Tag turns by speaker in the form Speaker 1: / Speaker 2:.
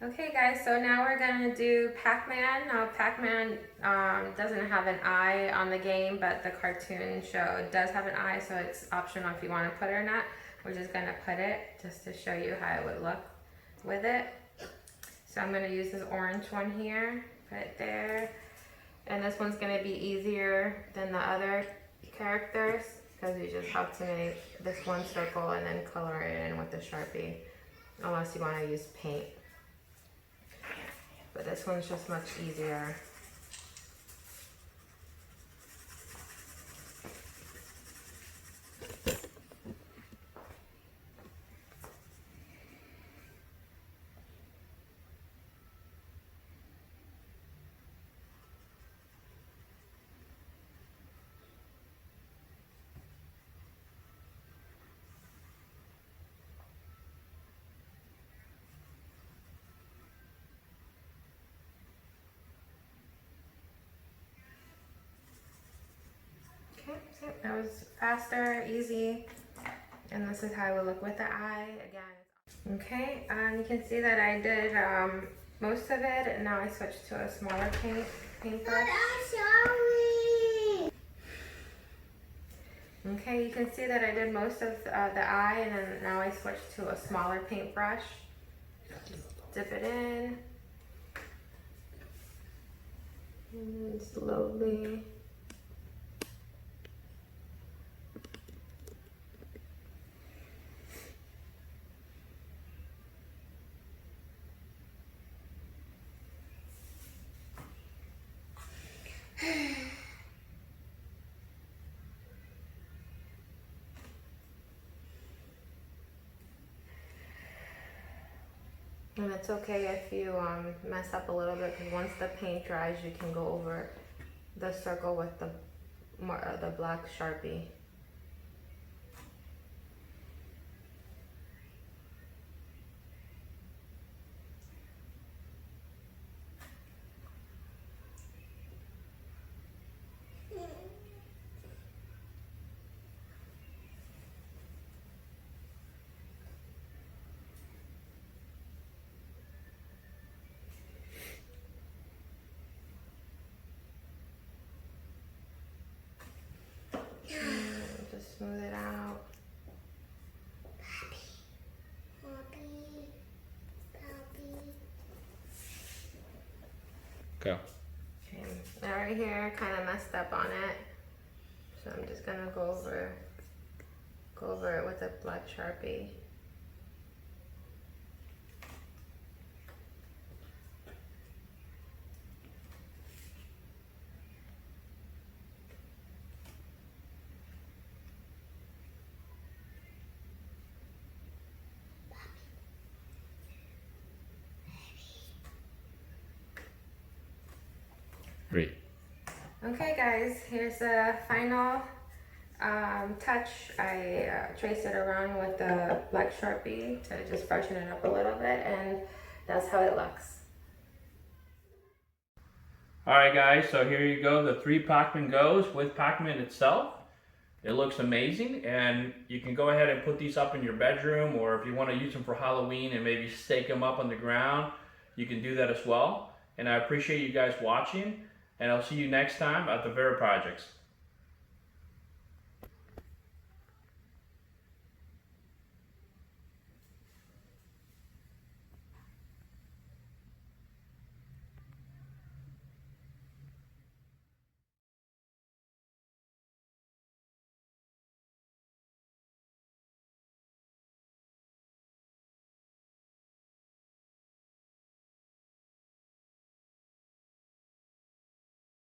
Speaker 1: Okay guys, so now we're gonna do Pac-Man. Now Pac-Man doesn't have an eye on the game, but the cartoon show does have an eye, so it's optional if you want to put it or not. We're just gonna put it just to show you how it would look with it. So I'm gonna use this orange one here, put it there. And this one's gonna be easier than the other characters because you just have to make this one circle and then color it in with the Sharpie, unless you want to use paint. But this one's just much easier. Okay, so that was faster, easy, and this is how it will look with the eye again. Okay, you can see that I did most of it, and now I switched to a smaller paintbrush. Okay, you can see that I did most of the eye, and then now I switched to a smaller paintbrush. Dip it in, and then slowly. And it's okay if you mess up a little bit, because once the paint dries, you can go over the circle with the black Sharpie. Just smooth it out.
Speaker 2: Go.
Speaker 1: Okay, now right here, kind of messed up on it, so I'm just gonna go over it with a black Sharpie.
Speaker 2: Great.
Speaker 1: Okay guys, here's the final touch. I traced it around with the black Sharpie to just freshen it up a little bit, and that's how it looks.
Speaker 2: Alright guys, so here you go, the 3 Pacman Ghosts with Pacman itself. It looks amazing, and you can go ahead and put these up in your bedroom, or if you want to use them for Halloween and maybe stake them up on the ground, you can do that as well. And I appreciate you guys watching, and I'll see you next time at the Vera Projects.